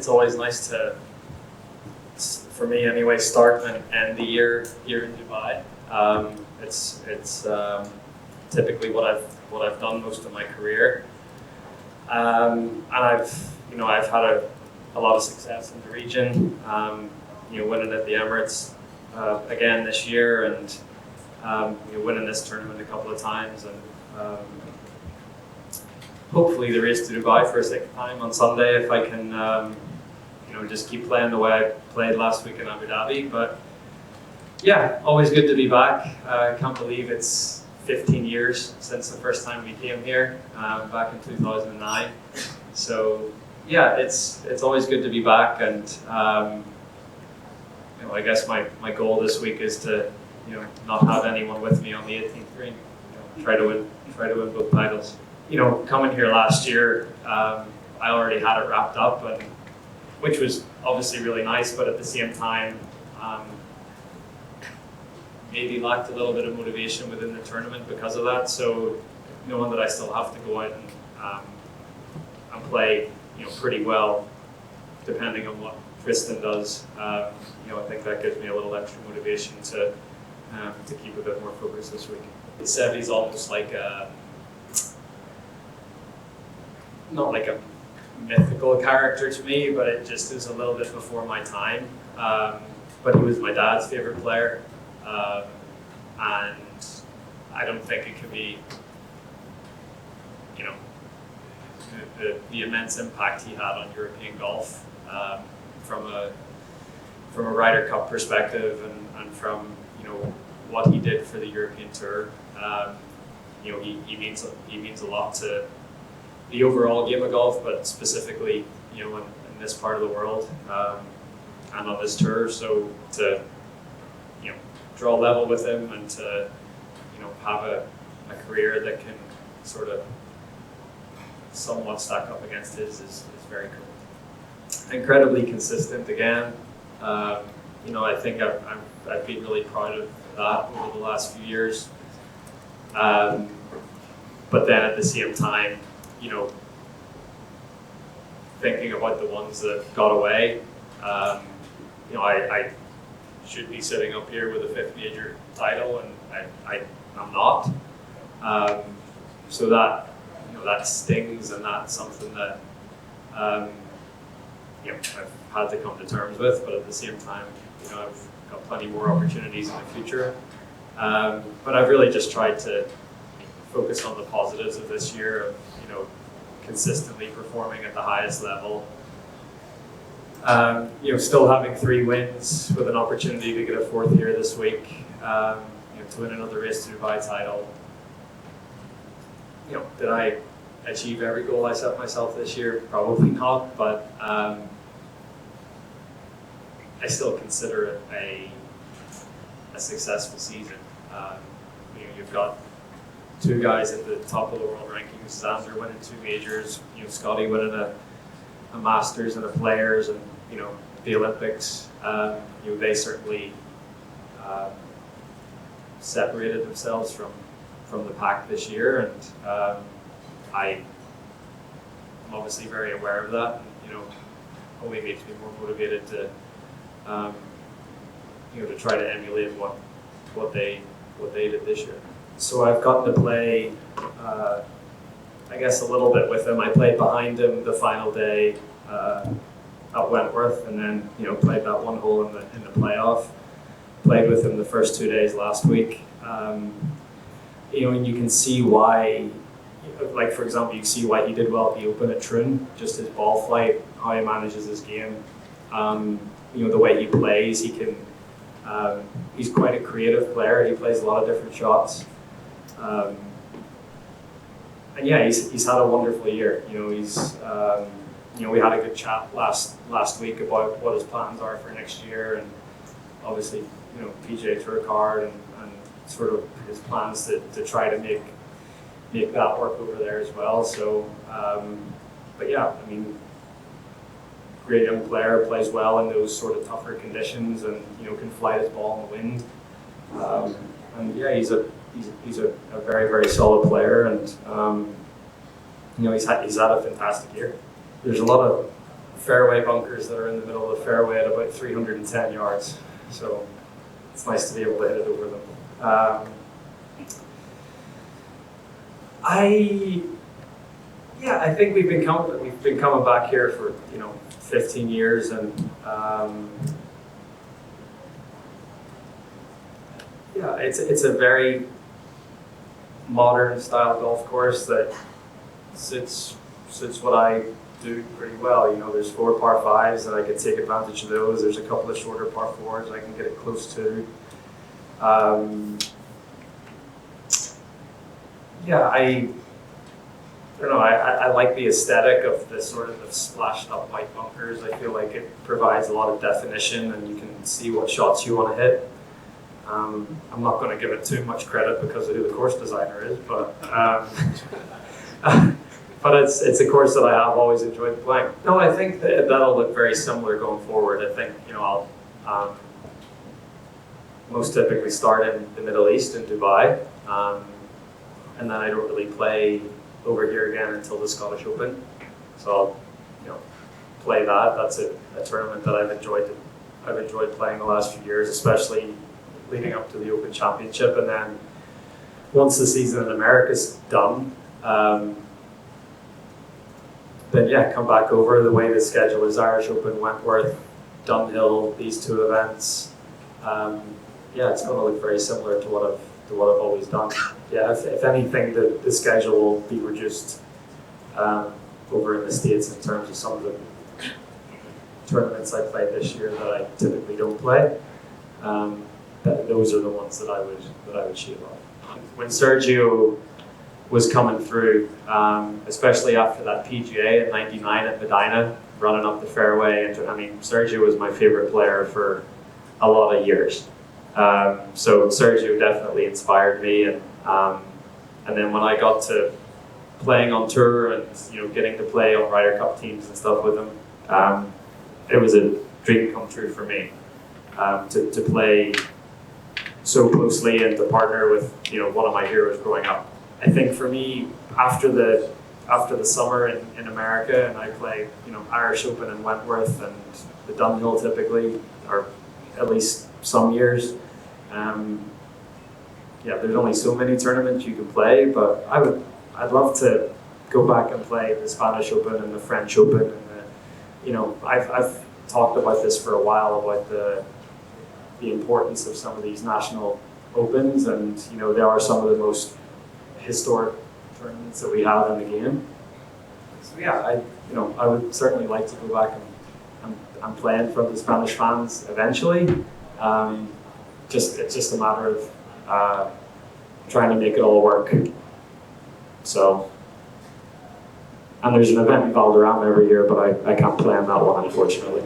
it's always nice to, for me anyway, start and end the year here in Dubai. It's typically what I've done most of my career, and I've had a lot of success in the region. Winning at the Emirates again this year, and winning this tournament a couple of times, and hopefully the race to Dubai for a sixth time on Sunday if I can just keep playing the way I played last week in Abu Dhabi. But yeah, always good to be back. I can't believe it's 15 years since the first time we came here, back in 2009. So yeah, it's always good to be back, and I guess my goal this week is to not have anyone with me on the 18th green. Try to win both titles. Coming here last year, I already had it wrapped up, and which was obviously really nice, but at the same time, maybe lacked a little bit of motivation within the tournament because of that. So knowing that I still have to go out and play, pretty well, depending on what Tristan does, I think that gives me a little extra motivation to keep a bit more focus this week. Sevi's almost like not like a mythical character to me, but it just is a little bit before my time. But he was my dad's favorite player, and I don't think it could be, the immense impact he had on European golf, from a Ryder Cup perspective, and from what he did for the European Tour. He means a lot to the overall game of golf, but specifically in this part of the world, and on this tour. So to draw level with him, and to have a career that can sort of somewhat stack up against his is very cool. Incredibly consistent again. I think I've been really proud of that over the last few years. But then at the same time, thinking about the ones that got away, I should be sitting up here with a fifth major title, and I'm not. So that that stings, and that's something that I've had to come to terms with. But at the same time, I've got plenty more opportunities in the future. But I've really just tried to focus on the positives of this year, of consistently performing at the highest level. Still having 3 wins with an opportunity to get a 4th here this week. To win another race to Dubai title. Did I achieve every goal I set myself this year? Probably not, but I still consider it a successful season. You've got 2 guys at the top of the world rankings, Xander winning 2 majors, Scotty winning a Masters and a Players, and the Olympics. They certainly separated themselves from the pack this year, and I'm obviously very aware of that, and only makes me more motivated to to try to emulate what they did this year. So I've gotten to play, I guess, a little bit with him. I played behind him the final day at Wentworth, and then played that one hole in the playoff. Played with him the first 2 days last week. And you can see why. Like, for example, you can see why he did well at the Open at Troon. Just his ball flight, how he manages his game. The way he plays, he can. He's quite a creative player. He plays a lot of different shots. And yeah, he's had a wonderful year. We had a good chat last week about what his plans are for next year, and obviously, PGA Tour card, and sort of his plans to try to make that work over there as well. So, but yeah, great young player, plays well in those sort of tougher conditions, and can fly his ball in the wind. And yeah, he's a very, very solid player, and he's had a fantastic year. There's a lot of fairway bunkers that are in the middle of the fairway at about 310 yards. So it's nice to be able to hit it over them. I think we've been coming back here for 15 years, and it's a very modern style golf course that suits what I do pretty well. There's 4 par 5s and I can take advantage of those. There's a couple of shorter par 4s I can get it close to. I don't know, I like the aesthetic of the sort of the splashed up white bunkers. I feel like it provides a lot of definition and you can see what shots you want to hit. I'm not going to give it too much credit because of who the course designer is, but but it's a course that I have always enjoyed playing. No, I think that'll look very similar going forward. I think I'll most typically start in the Middle East in Dubai, and then I don't really play over here again until the Scottish Open. So I'll play that. That's a tournament that I've enjoyed playing the last few years, especially leading up to the Open Championship. And then once the season in America's done, then come back over. The way the schedule is Irish Open, Wentworth, Dunhill, these 2 events. It's going to look very similar to what I've always done. If anything, the schedule will be reduced over in the States in terms of some of the tournaments I played this year that I typically don't play. Those are the ones that I would shoot off. When Sergio was coming through, especially after that PGA in '99 at Medina, running up the fairway, Sergio was my favorite player for a lot of years. So Sergio definitely inspired me, and then when I got to playing on tour and getting to play on Ryder Cup teams and stuff with him, it was a dream come true for me to play so closely and to partner with one of my heroes growing up. I think for me, after the summer in America, and I play Irish Open and Wentworth and the Dunhill typically, or at least some years. There's only so many tournaments you can play, but I'd love to go back and play the Spanish Open and the French Open, and I've talked about this for a while about the importance of some of these national opens, and they are some of the most historic tournaments that we have in the game. So I would certainly like to go back and play in front of the Spanish fans eventually. It's just a matter of trying to make it all work. So, and there's an event in Valderrama every year, but I can't play on that one, unfortunately.